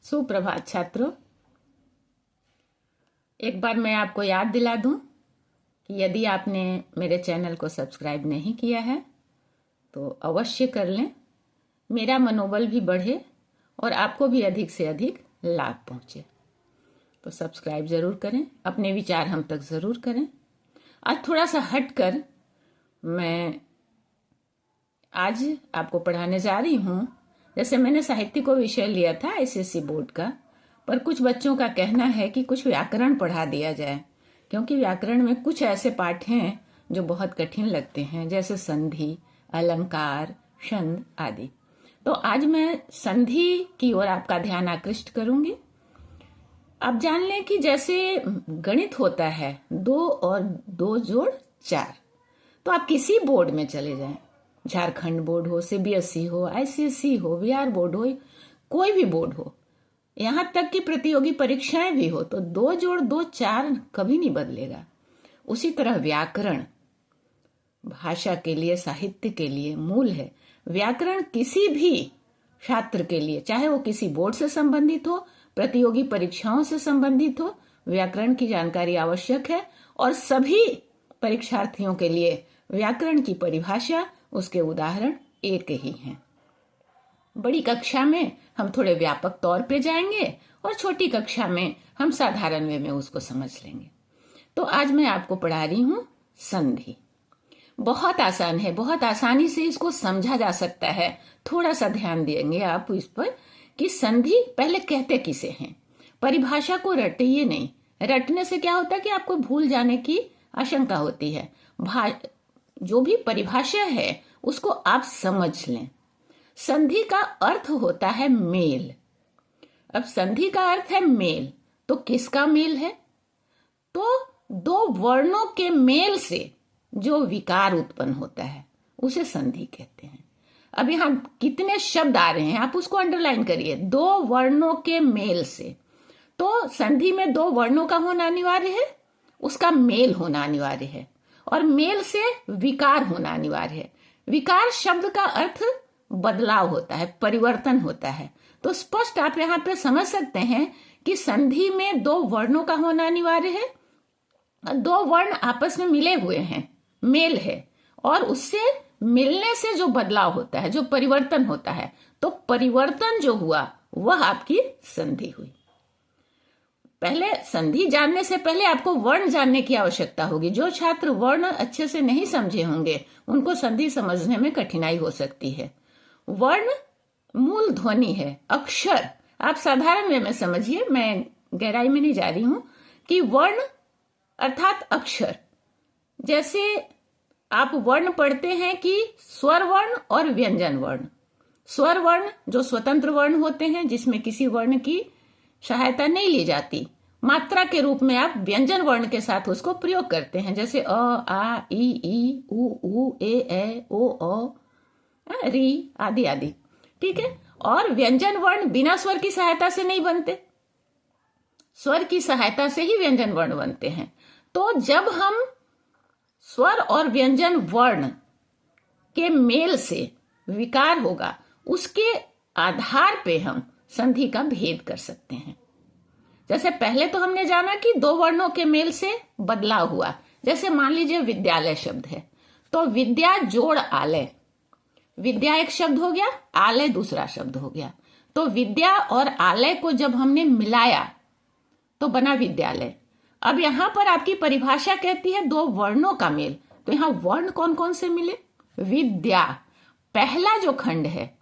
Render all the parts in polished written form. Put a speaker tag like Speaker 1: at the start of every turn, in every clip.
Speaker 1: सुप्रभात छात्रों। एक बार मैं आपको याद दिला दूं कि यदि आपने मेरे चैनल को सब्सक्राइब नहीं किया है तो अवश्य कर लें। मेरा मनोबल भी बढ़े और आपको भी अधिक से अधिक लाभ पहुंचे। तो सब्सक्राइब जरूर करें, अपने विचार हम तक जरूर करें। आज थोड़ा सा हटकर मैं आज आपको पढ़ाने जा रही हूं। जैसे मैंने साहित्य को विषय लिया था एसएससी बोर्ड का, पर कुछ बच्चों का कहना है कि कुछ व्याकरण पढ़ा दिया जाए, क्योंकि व्याकरण में कुछ ऐसे पाठ हैं जो बहुत कठिन लगते हैं, जैसे संधि, अलंकार, छंद आदि। तो आज मैं संधि की ओर आपका ध्यान आकृष्ट करूंगी। आप जान लें कि जैसे गणित होता है 2 और 2 जोड़ 4, तो आप किसी बोर्ड में चले जाएं, झारखंड बोर्ड हो, सीबीएसई हो, आईसीएसई हो, बिहार बोर्ड हो, कोई भी बोर्ड हो, यहां तक कि प्रतियोगी परीक्षाएं भी हो, तो 2 जोड़ 2 4 कभी नहीं बदलेगा। उसी तरह व्याकरण भाषा के लिए, साहित्य के लिए मूल है। व्याकरण किसी भी छात्र के लिए, चाहे वो किसी बोर्ड से संबंधित हो, प्रतियोगी परीक्षाओं से संबंधित हो, व्याकरण की जानकारी आवश्यक है। और सभी परीक्षार्थियों के लिए व्याकरण की परिभाषा, उसके उदाहरण एक ही हैं। बड़ी कक्षा में हम थोड़े व्यापक तौर पे जाएंगे और छोटी कक्षा में हम साधारण वे में उसको समझ लेंगे। तो आज मैं आपको पढ़ा रही हूं संधि। बहुत आसान है, बहुत आसानी से इसको समझा जा सकता है। थोड़ा सा ध्यान देंगे आप इस पर कि संधि पहले कहते किसे हैं। परिभाषा को रटिए नहीं, रटने से क्या होता है कि आपको भूल जाने की आशंका होती है। जो भी परिभाषा है उसको आप समझ लें। संधि का अर्थ होता है मेल। अब संधि का अर्थ है मेल, तो किसका मेल है? तो 2 वर्णों के मेल से जो विकार उत्पन्न होता है उसे संधि कहते हैं। अब यहां कितने शब्द आ रहे हैं आप उसको अंडरलाइन करिए। 2 वर्णों के मेल से, तो संधि में 2 वर्णों का होना अनिवार्य है, उसका मेल होना अनिवार्य है, और मेल से विकार होना अनिवार्य है। विकार शब्द का अर्थ बदलाव होता है, परिवर्तन होता है। तो स्पष्ट आप यहां पे समझ सकते हैं कि संधि में 2 वर्णों का होना अनिवार्य है। 2 वर्ण आपस में मिले हुए हैं, मेल है, और उससे मिलने से जो बदलाव होता है, जो परिवर्तन होता है, तो परिवर्तन जो हुआ वह आपकी संधि हुई। पहले संधि जानने से पहले आपको वर्ण जानने की आवश्यकता होगी। जो छात्र वर्ण अच्छे से नहीं समझे होंगे उनको संधि समझने में कठिनाई हो सकती है। वर्ण मूल ध्वनि है, अक्षर। आप साधारण वे में समझिए, मैं गहराई में नहीं जा रही हूं, कि वर्ण अर्थात अक्षर। जैसे आप वर्ण पढ़ते हैं कि स्वर वर्ण और व्यंजन वर्ण। स्वर वर्ण जो स्वतंत्र वर्ण होते हैं, जिसमें किसी वर्ण की सहायता नहीं ली जाती, मात्रा के रूप में आप व्यंजन वर्ण के साथ उसको प्रयोग करते हैं, जैसे अ, आ, ई, उ, ए, ओ, री आदि आदि। ठीक है। और व्यंजन वर्ण बिना स्वर की सहायता से नहीं बनते, स्वर की सहायता से ही व्यंजन वर्ण बनते हैं। तो जब हम स्वर और व्यंजन वर्ण के मेल से विकार होगा, उसके आधार पे हम संधि का भेद कर सकते हैं। जैसे पहले तो हमने जाना कि 2 वर्णों के मेल से बदलाव हुआ। जैसे मान लीजिए विद्यालय शब्द है, तो विद्या जोड़ आलय, विद्या एक शब्द हो गया, आलय दूसरा शब्द हो गया। तो विद्या और आलय को जब हमने मिलाया तो बना विद्यालय। अब यहां पर आपकी परिभाषा कहती है 2 वर्णों का मेल। तो यहां वर्ण कौन कौन से मिले? विद्या, पहला जो खंड है,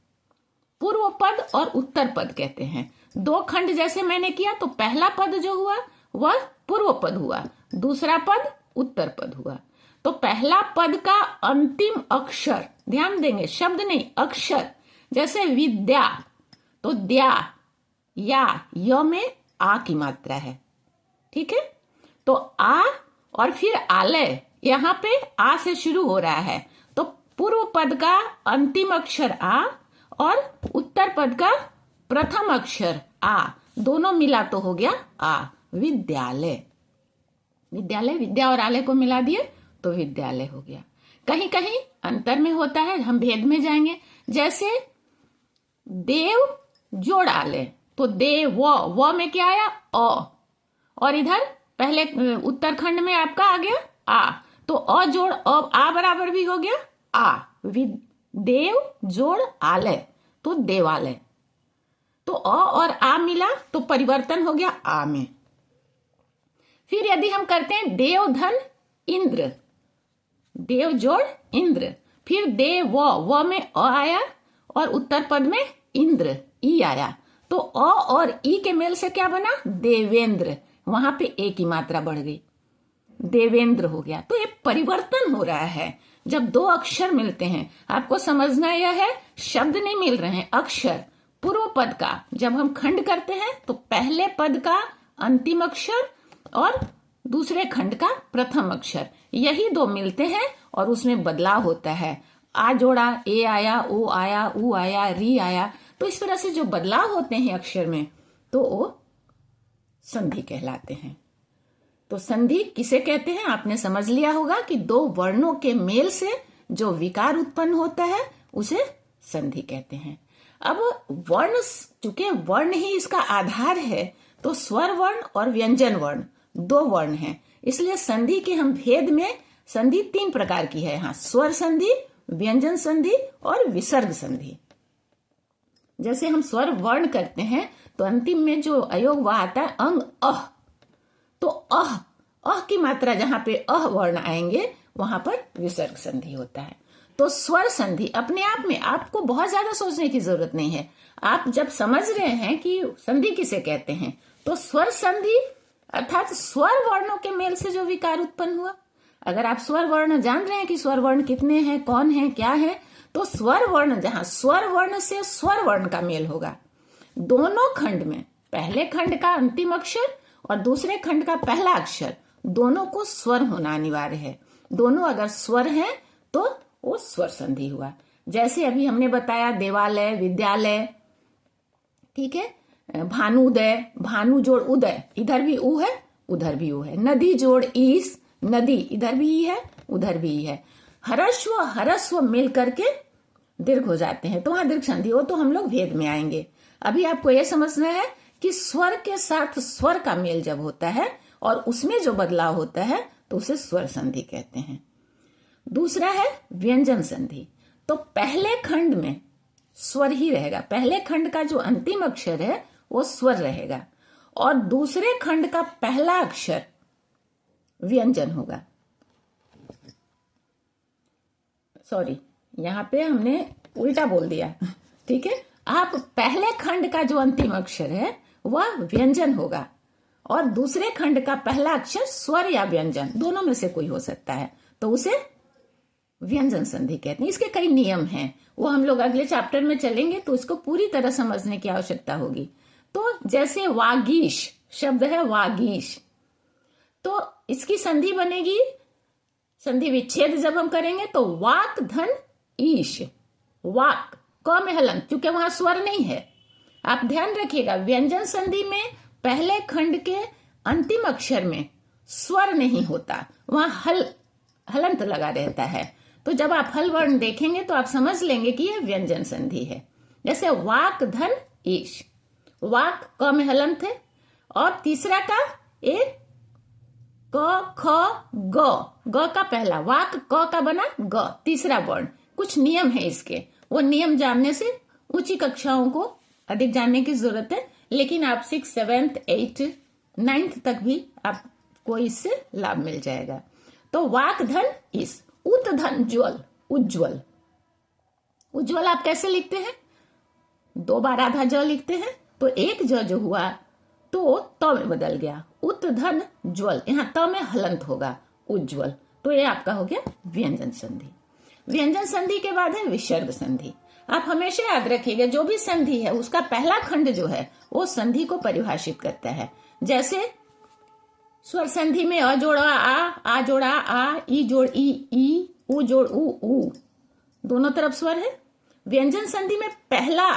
Speaker 1: पूर्व पद और उत्तर पद कहते हैं। 2 खंड जैसे मैंने किया, तो पहला पद जो हुआ वह पूर्व पद हुआ, दूसरा पद उत्तर पद हुआ। तो पहला पद का अंतिम अक्षर, ध्यान देंगे, शब्द नहीं, अक्षर। जैसे विद्या, तो द्या, या, य में आ की मात्रा है। ठीक है। तो आ और फिर आलय, यहां पे आ से शुरू हो रहा है, तो पूर्व पद का अंतिम अक्षर आ और उत्तर पद का प्रथम अक्षर आ, दोनों मिला तो हो गया आ, विद्यालय। विद्यालय, विद्या और आलय को मिला दिए तो विद्यालय हो गया। कहीं कहीं अंतर में होता है, हम भेद में जाएंगे। जैसे देव जोड़ आलय, तो दे व में क्या आया? अ। और इधर पहले उत्तरखंड में आपका आ गया आ, तो अ जोड़ आ बराबर भी हो गया आ। देव जोड़ आलय तो देवालय। तो अ और आ मिला तो परिवर्तन हो गया आ में। फिर यदि हम करते हैं देव धन इंद्र, देव जोड़ इंद्र, फिर देव व में अ आया और उत्तर पद में इंद्र ई आया, तो अ और ई के मेल से क्या बना? देवेंद्र। वहां पे ए की मात्रा बढ़ गई, देवेंद्र हो गया। तो ये परिवर्तन हो रहा है जब दो अक्षर मिलते हैं। आपको समझना यह है, शब्द नहीं मिल रहे हैं, अक्षर। पूर्व पद का जब हम खंड करते हैं तो पहले पद का अंतिम अक्षर और दूसरे खंड का प्रथम अक्षर, यही दो मिलते हैं और उसमें बदलाव होता है। आ जोड़ा ए आया, ओ आया, ऊ आया, री आया। तो इस तरह से जो बदलाव होते हैं अक्षर में तो वो संधि कहलाते हैं। तो संधि किसे कहते हैं आपने समझ लिया होगा कि दो वर्णों के मेल से जो विकार उत्पन्न होता है उसे संधि कहते हैं। अब वर्ण, चूंकि वर्ण ही इसका आधार है, तो स्वर वर्ण और व्यंजन वर्ण दो वर्ण हैं, इसलिए संधि के हम भेद में संधि 3 प्रकार की है। हाँ, स्वर संधि, व्यंजन संधि और विसर्ग संधि। जैसे हम स्वर वर्ण करते हैं तो अंतिम में जो अयोग वह आता है अंग अह, तो अह की मात्रा जहां पे अह वर्ण आएंगे वहां पर विसर्ग संधि होता है। तो स्वर संधि अपने आप में आपको बहुत ज्यादा सोचने की जरूरत नहीं है। आप जब समझ रहे हैं कि संधि किसे कहते हैं, तो स्वर संधि अर्थात स्वर वर्णों के मेल से जो विकार उत्पन्न हुआ। अगर आप स्वर वर्ण जान रहे हैं कि स्वर वर्ण कितने हैं, कौन है, क्या है, तो स्वर वर्ण जहां स्वर वर्ण से स्वर वर्ण का मेल होगा, दोनों खंड में पहले खंड का अंतिम अक्षर और दूसरे खंड का पहला अक्षर, दोनों को स्वर होना अनिवार्य है। दोनों अगर स्वर हैं तो वो स्वर संधि हुआ। जैसे अभी हमने बताया देवालय, विद्यालय, ठीक है, भानुदय, भानु जोड़ उदय, इधर भी ऊ है उधर भी ऊ है। नदी जोड़ ईस, नदी, इधर भी ई है उधर भी ई है। हरस्व हरस्व मिल करके दीर्घ हो जाते हैं, तो वहां दीर्घ संधि हो, तो हम लोग भेद में आएंगे। अभी आपको यह समझना है कि स्वर के साथ स्वर का मेल जब होता है और उसमें जो बदलाव होता है तो उसे स्वर संधि कहते हैं। दूसरा है व्यंजन संधि। तो पहले खंड में स्वर ही रहेगा, पहले खंड का जो अंतिम अक्षर है वो स्वर रहेगा और दूसरे खंड का पहला अक्षर व्यंजन होगा। सॉरी, यहां पे हमने उल्टा बोल दिया, ठीक है। आप पहले खंड का जो अंतिम अक्षर है वह व्यंजन होगा और दूसरे खंड का पहला अक्षर स्वर या व्यंजन, दोनों में से कोई हो सकता है, तो उसे व्यंजन संधि कहते हैं। इसके कई नियम हैं, वो हम लोग अगले चैप्टर में चलेंगे तो इसको पूरी तरह समझने की आवश्यकता होगी। तो जैसे वागीश शब्द है, वागीश, तो इसकी संधि बनेगी, संधि विच्छेद जब हम करेंगे तो वाक धन ईश। वाक क में हलंत, क्योंकि वहां स्वर नहीं है। आप ध्यान रखिएगा, व्यंजन संधि में पहले खंड के अंतिम अक्षर में स्वर नहीं होता, वहां हलंत लगा रहता है। तो जब आप हल वर्ण देखेंगे तो आप समझ लेंगे कि यह व्यंजन संधि है। जैसे वाक धन ईश, वाक क में हलंत है और तीसरा का ए क ख ग का पहला, वाक क का बना ग, तीसरा वर्ण। कुछ नियम है इसके, वो नियम जानने से ऊंची कक्षाओं को अधिक जानने की जरूरत है, लेकिन आप 6, 7, 8, 9 तक भी आपको इससे लाभ मिल जाएगा। तो वाक धन इस, उत धन ज्वल, उज्ज्वल। उज्ज्वल आप कैसे लिखते हैं? 2 बार आधा ज लिखते हैं, तो एक ज जो हुआ तो त में बदल गया, उत धन ज्वल, यहां त में हलंत होगा, उज्ज्वल। तो ये आपका हो गया व्यंजन संधि। व्यंजन संधि के बाद है विसर्ग संधि। आप हमेशा याद रखिएगा, जो भी संधि है उसका पहला खंड जो है वो संधि को परिभाषित करता है। जैसे स्वर संधि में अ जोड़ा आ जोड़ा आ, ई जोड़ ई, ऊ जोड़ ऊ, दोनों तरफ स्वर है। व्यंजन संधि में पहला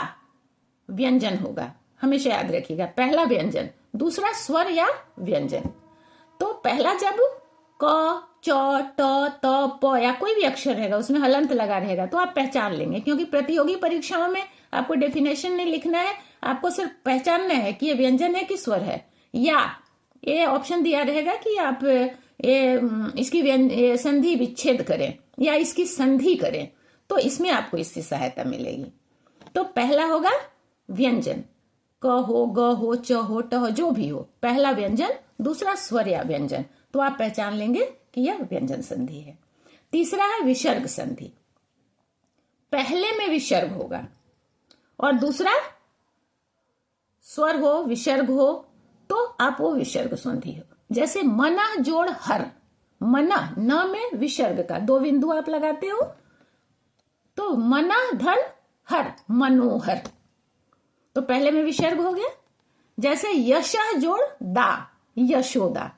Speaker 1: व्यंजन होगा, हमेशा याद रखिएगा, पहला व्यंजन, दूसरा स्वर या व्यंजन। तो पहला जब क च, ट, त, प या कोई भी अक्षर रहेगा उसमें हलंत लगा रहेगा तो आप पहचान लेंगे, क्योंकि प्रतियोगी परीक्षाओं में आपको डेफिनेशन नहीं लिखना है, आपको सिर्फ पहचानना है कि ये व्यंजन है कि स्वर है। या ये ऑप्शन दिया रहेगा कि आप इसकी ये संधि विच्छेद करें या इसकी संधि करें, तो इसमें आपको इसकी सहायता मिलेगी। तो पहला होगा व्यंजन, क हो, ग हो, च हो, ट हो, जो भी हो, पहला व्यंजन, दूसरा स्वर या व्यंजन, तो आप पहचान लेंगे कि यह व्यंजन संधि है। तीसरा है विसर्ग संधि, पहले में विसर्ग होगा और दूसरा स्वर हो, विसर्ग हो, तो आप वो विसर्ग संधि हो। जैसे मना जोड़ हर, मना, न में विसर्ग का 2 बिंदु आप लगाते हो, तो मना धन हर, मनोहर, तो पहले में विसर्ग हो गया। जैसे यशः जोड़ दा, यशोदा,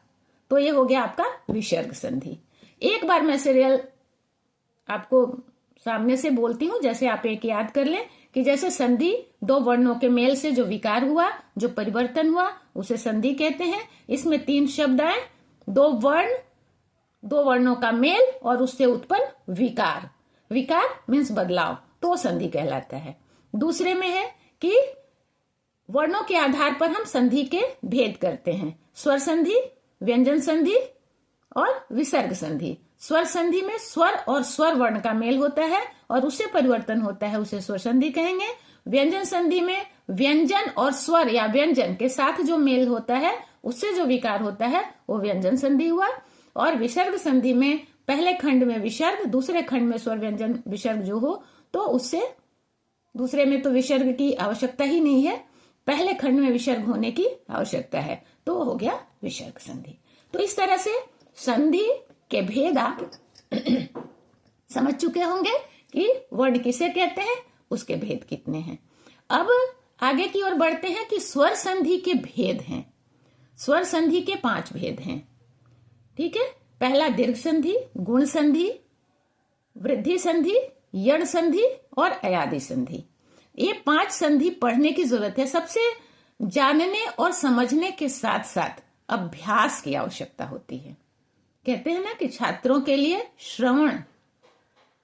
Speaker 1: तो ये हो गया आपका विसर्ग संधि। एक बार मैं सीरियल आपको सामने से बोलती हूं, जैसे आप एक याद कर लें कि जैसे संधि 2 वर्णों के मेल से जो विकार हुआ, जो परिवर्तन हुआ, उसे संधि कहते हैं। इसमें 3 शब्द आए, 2 वर्ण, 2 वर्णों का मेल और उससे उत्पन्न विकार, विकार मीन्स बदलाव, तो संधि कहलाता है। दूसरे में है कि वर्णों के आधार पर हम संधि के भेद करते हैं, स्वर संधि, व्यंजन संधि और विसर्ग संधि। स्वर संधि में स्वर और स्वर वर्ण का मेल होता है और उससे परिवर्तन होता है, उसे स्वर संधि कहेंगे। व्यंजन संधि में व्यंजन और स्वर या व्यंजन के साथ जो मेल होता है, उससे जो विकार होता है, वो व्यंजन संधि हुआ। और विसर्ग संधि में पहले खंड में विसर्ग, दूसरे खंड में स्वर व्यंजन विसर्ग जो हो, तो उससे, दूसरे में तो विसर्ग की आवश्यकता ही नहीं है, पहले खंड में विसर्ग होने की आवश्यकता है, तो हो गया विसर्ग संधि। तो इस तरह से संधि के भेद आप समझ चुके होंगे कि वर्ण किसे कहते हैं, उसके भेद कितने हैं। अब आगे की ओर बढ़ते हैं कि स्वर संधि के भेद हैं। स्वर संधि के 5 भेद हैं, ठीक है। पहला दीर्घ संधि, गुण संधि, वृद्धि संधि, यण संधि और अयादि संधि। ये 5 संधि पढ़ने की जरूरत है। सबसे जानने और समझने के साथ साथ अभ्यास की आवश्यकता होती है। कहते हैं ना कि छात्रों के लिए श्रवण,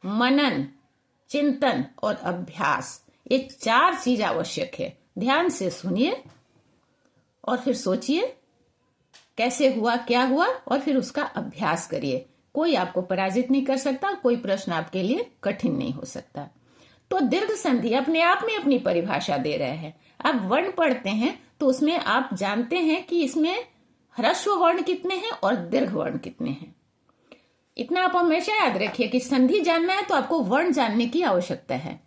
Speaker 1: मनन, चिंतन और अभ्यास, ये 4 चीज आवश्यक है। ध्यान से सुनिए और फिर सोचिए कैसे हुआ, क्या हुआ, और फिर उसका अभ्यास करिए। कोई आपको पराजित नहीं कर सकता, कोई प्रश्न आपके लिए कठिन नहीं हो सकता। तो दीर्घ संधि अपने आप में अपनी परिभाषा दे रहे हैं। आप वर्ण पढ़ते हैं तो उसमें आप जानते हैं कि इसमें ह्रस्व वर्ण कितने हैं और दीर्घ वर्ण कितने हैं। इतना आप हमेशा याद रखिए कि संधि जानना है तो आपको वर्ण जानने की आवश्यकता है।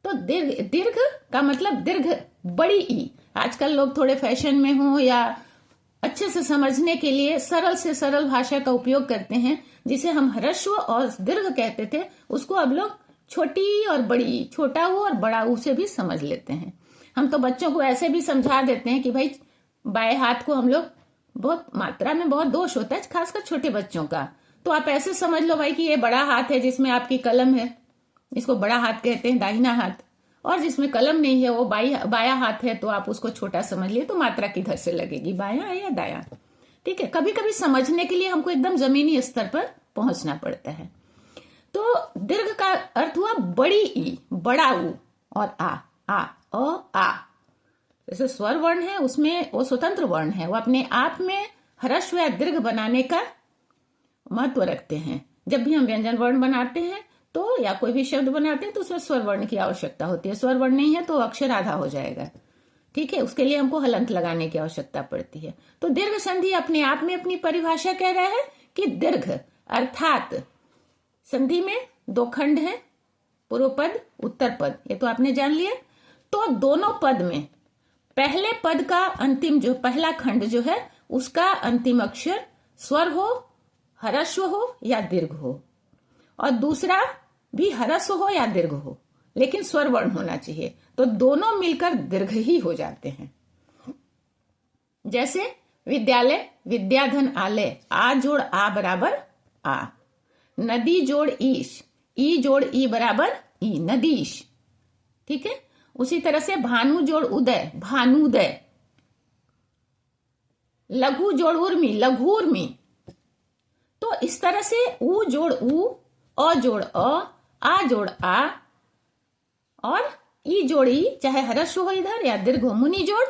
Speaker 1: तो दीर्घ का मतलब दीर्घ, बड़ी ई। आजकल लोग थोड़े फैशन में हो या अच्छे से समझने के लिए सरल से सरल भाषा का उपयोग करते हैं। जिसे हम ह्रस्व और दीर्घ कहते थे, उसको अब लोग छोटी और बड़ी, छोटा ऊ और बड़ा ऊ से भी समझ लेते हैं। हम तो बच्चों को ऐसे भी समझा देते हैं कि भाई बाएं हाथ को हम लोग, बहुत मात्रा में बहुत दोष होता है खासकर छोटे बच्चों का, तो आप ऐसे समझ लो भाई कि ये बड़ा हाथ है जिसमें आपकी कलम है, इसको बड़ा हाथ कहते हैं, दाहिना हाथ। और जिसमें कलम नहीं है वो बाया हाथ है, तो आप उसको छोटा समझ लिए, तो मात्रा किधर से लगेगी, बाया या दाया। ठीक है, कभी कभी समझने के लिए हमको एकदम जमीनी स्तर पर पहुंचना पड़ता है। तो दीर्घ का अर्थ हुआ बड़ी ई, बड़ा ऊ और आ, आ। जैसे स्वर वर्ण है उसमें वो स्वतंत्र वर्ण है, वो अपने आप में ह्रस्व या दीर्घ बनाने का महत्व रखते हैं। जब भी हम व्यंजन वर्ण बनाते हैं तो या कोई भी शब्द बनाते हैं तो उसमें स्वर वर्ण की आवश्यकता होती है। स्वर वर्ण नहीं है तो अक्षर आधा हो जाएगा, ठीक है, उसके लिए हमको हलंत लगाने की आवश्यकता पड़ती है। तो दीर्घ संधि अपने आप में अपनी परिभाषा कह रहा है कि दीर्घ अर्थात संधि में 2 खंड हैं, पूर्व पद, उत्तर पद, ये तो आपने जान लिया। तो दोनों पद में पहले पद का अंतिम जो पहला खंड जो है उसका अंतिम अक्षर स्वर हो, ह्रस्व हो या दीर्घ हो, और दूसरा भी ह्रस्व हो या दीर्घ हो, लेकिन स्वर वर्ण होना चाहिए। तो दोनों मिलकर दीर्घ ही हो जाते हैं। जैसे विद्यालय, विद्याधन आलय, आ जोड़ आ बराबर आ। नदी जोड़ ईश, ई जोड़ ई बराबर ई, नदीश। ठीक है, उसी तरह से भानु जोड़ उदय, भानुदय। लघु जोड़ उर्मी, लघुर्मी। तो इस तरह से ऊ जोड़ ऊ, अ जोड़ अ, आ जोड़ आ और ई जोड़ ई, चाहे हरस हो इधर या दीर्घ हो, मुनि जोड़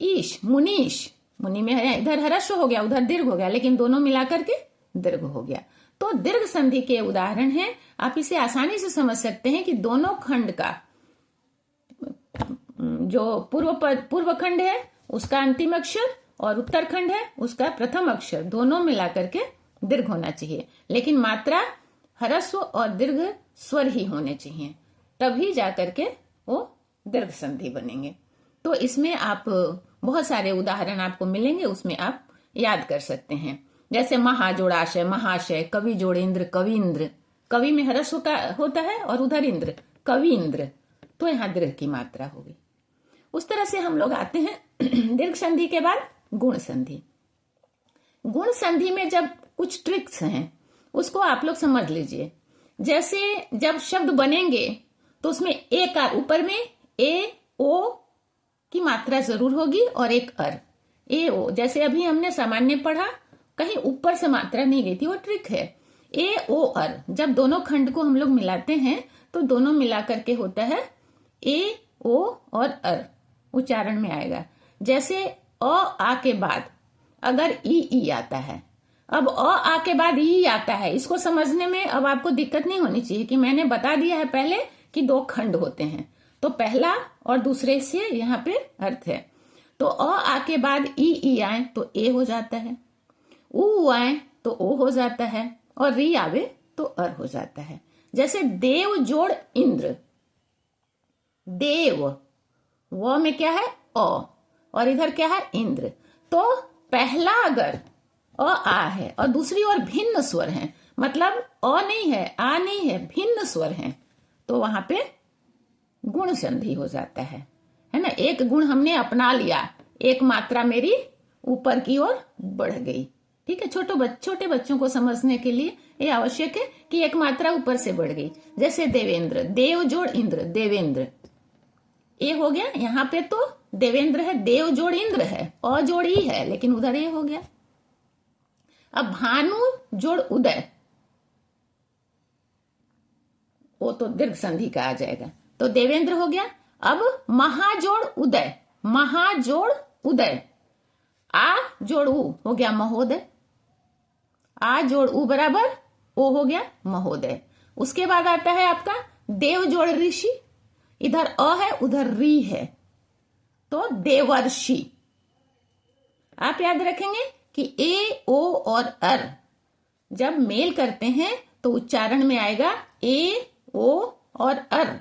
Speaker 1: ईश, मुनीश। मुनि में है, इधर हरस हो गया उधर दीर्घ हो गया, लेकिन दोनों मिलाकर के दीर्घ हो गया। तो दीर्घ संधि के उदाहरण हैं। आप इसे आसानी से समझ सकते हैं कि दोनों खंड का जो पूर्व खंड है उसका अंतिम अक्षर और उत्तरखंड है उसका प्रथम अक्षर दोनों मिलाकर के दीर्घ होना चाहिए, लेकिन मात्रा ह्रस्व और दीर्घ स्वर ही होने चाहिए, तभी जाकर के वो दीर्घ संधि बनेंगे। तो इसमें आप बहुत सारे उदाहरण आपको मिलेंगे, उसमें आप याद कर सकते हैं। जैसे महाजोड़ाशय, महाशय, कवि जोड़ इंद्र, कविंद्र। कवि में ह्रस्व होता है और उधर इंद्र, कविंद्र, तो यहाँ दीर्घ की मात्रा होगी। उस तरह से हम लोग आते हैं दीर्घ संधि के बाद गुण संधि। गुण संधि में जब कुछ ट्रिक्स हैं उसको आप लोग समझ लीजिए। जैसे जब शब्द बनेंगे तो उसमें एक आर, ऊपर में ए ओ की मात्रा जरूर होगी और एक अर, ए ओ। जैसे अभी हमने सामान्य पढ़ा, कहीं ऊपर से मात्रा नहीं गई थी, वो ट्रिक है। ए ओ अर, जब दोनों खंड को हम लोग मिलाते हैं तो दोनों मिला करके होता है ए ओ और अर, उच्चारण में आएगा। जैसे अ आ के बाद अगर ई आता है, अब अ आ के बाद ई आता है, इसको समझने में अब आपको दिक्कत नहीं होनी चाहिए कि मैंने बता दिया है पहले कि दो खंड होते हैं, तो पहला और दूसरे से यहाँ पे अर्थ है। तो अ आ के बाद ई आए तो ए हो जाता है, ऊ आए तो ओ हो जाता है, और री आवे तो अर हो जाता है। जैसे देव जोड़ इंद्र, देव, वो में क्या है अ और इधर क्या है इंद्र। तो पहला अगर अ आ है और दूसरी ओर भिन्न स्वर है, मतलब अ नहीं है आ नहीं है, भिन्न स्वर है, तो वहां पे गुण संधि हो जाता है ना। एक गुण हमने अपना लिया, एक मात्रा मेरी ऊपर की ओर बढ़ गई। ठीक है, छोटे बच्चों को समझने के लिए ये आवश्यक है कि एक मात्रा ऊपर से बढ़ गई। जैसे देवेंद्र, देव जोड़ इंद्र, देवेंद्र, ए हो गया। यहाँ पे तो देवेंद्र है, देव जोड़ इंद्र है, अ जोड़ ई है, लेकिन उधर ए हो गया। अब भानु जोड़ उदय, वो तो दीर्घ संधि का आ जाएगा, तो देवेंद्र हो गया। अब महाजोड़ उदय, महाजोड़ उदय, आ जोड़ ऊ हो गया महोदय, आ जोड़ ऊ बराबर ओ हो गया महोदय। उसके बाद आता है आपका देव जोड़ ऋषि, इधर अ है उधर री है, तो देवर्षि। आप याद रखेंगे कि ए ओ और अर जब मेल करते हैं तो उच्चारण में आएगा ए ओ और अर,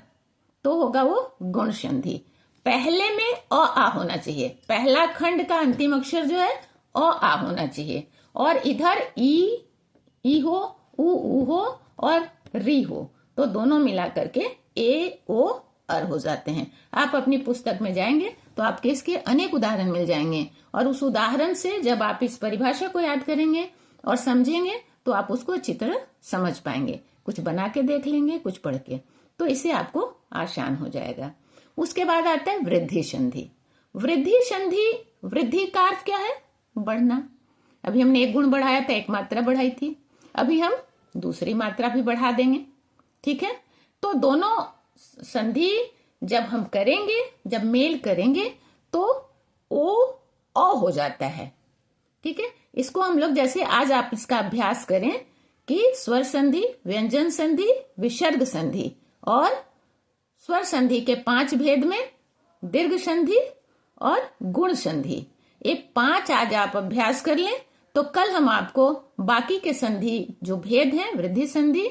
Speaker 1: तो होगा वो गुण संधि। पहले में अ आ होना चाहिए, पहला खंड का अंतिम अक्षर जो है अ आ होना चाहिए, और इधर ई हो, ऊ हो और री हो, तो दोनों मिला करके ए ओ अर हो जाते हैं। आप अपनी पुस्तक में जाएंगे तो आपके इसके अनेक उदाहरण मिल जाएंगे, और उस उदाहरण से जब आप इस परिभाषा को याद करेंगे और समझेंगे तो आप उसको अच्छी तरह समझ पाएंगे। कुछ बना के देख लेंगे, कुछ पढ़ के, तो इससे आपको आसान हो जाएगा। उसके बाद आता है वृद्धि संधि। वृद्धि संधि, वृद्धि का अर्थ क्या है? बढ़ना। अभी हमने एक गुण बढ़ाया था, एक मात्रा बढ़ाई थी, अभी हम दूसरी मात्रा भी बढ़ा देंगे। ठीक है, तो दोनों संधि जब हम करेंगे, जब मेल करेंगे तो ओ अ हो जाता है। ठीक है, इसको हम लोग जैसे आज आप इसका अभ्यास करें कि स्वर संधि, व्यंजन संधि, विसर्ग संधि और स्वर संधि के 5 भेद में दीर्घ संधि और गुण संधि, ये 5 आज आप अभ्यास कर लें, तो कल हम आपको बाकी के संधि जो भेद हैं, वृद्धि संधि,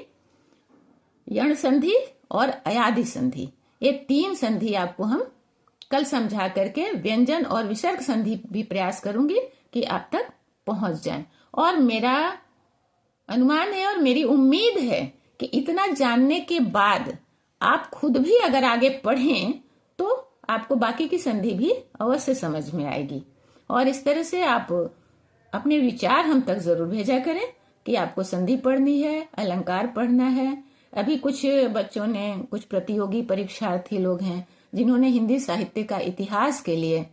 Speaker 1: यण संधि और अयादि संधि, ये 3 संधि आपको हम कल समझा करके व्यंजन और विसर्ग संधि भी प्रयास करूंगी कि आप तक पहुंच जाएं। और मेरा अनुमान है और मेरी उम्मीद है कि इतना जानने के बाद आप खुद भी अगर आगे पढ़ें तो आपको बाकी की संधि भी अवश्य समझ में आएगी। और इस तरह से आप अपने विचार हम तक जरूर भेजा करें कि आपको संधि पढ़नी है, अलंकार पढ़ना है। अभी कुछ बच्चों ने, कुछ प्रतियोगी परीक्षार्थी लोग हैं जिन्होंने हिंदी साहित्य का इतिहास के लिए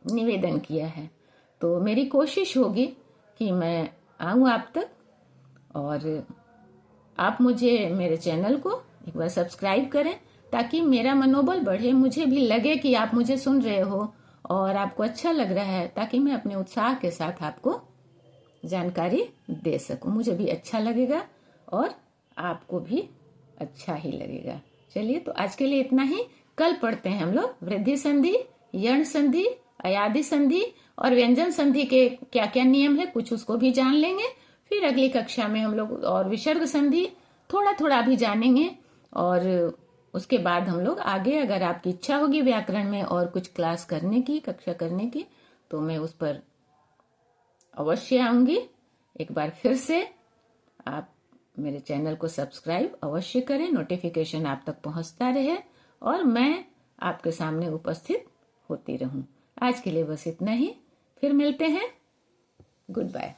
Speaker 1: निवेदन किया है, तो मेरी कोशिश होगी कि मैं आऊँ आप तक, और आप मुझे मेरे चैनल को एक बार सब्सक्राइब करें ताकि मेरा मनोबल बढ़े, मुझे भी लगे कि आप मुझे सुन रहे हो और आपको अच्छा लग रहा है, ताकि मैं अपने उत्साह के साथ आपको जानकारी दे सकूं। मुझे भी अच्छा लगेगा और आपको भी अच्छा ही लगेगा। चलिए, तो आज के लिए इतना ही। कल पढ़ते हैं हम लोग वृद्धि संधि, यण संधि, अयादि संधि और व्यंजन संधि के क्या क्या नियम है, कुछ उसको भी जान लेंगे। फिर अगली कक्षा में हम लोग और विसर्ग संधि थोड़ा थोड़ा भी जानेंगे, और उसके बाद हम लोग आगे, अगर आपकी इच्छा होगी व्याकरण में और कुछ क्लास करने की, कक्षा करने की, तो मैं उस पर अवश्य आऊंगी। एक बार फिर से आप मेरे चैनल को सब्सक्राइब अवश्य करें, नोटिफिकेशन आप तक पहुंचता रहे और मैं आपके सामने उपस्थित होती रहूं। आज के लिए बस इतना ही, फिर मिलते हैं। Good bye.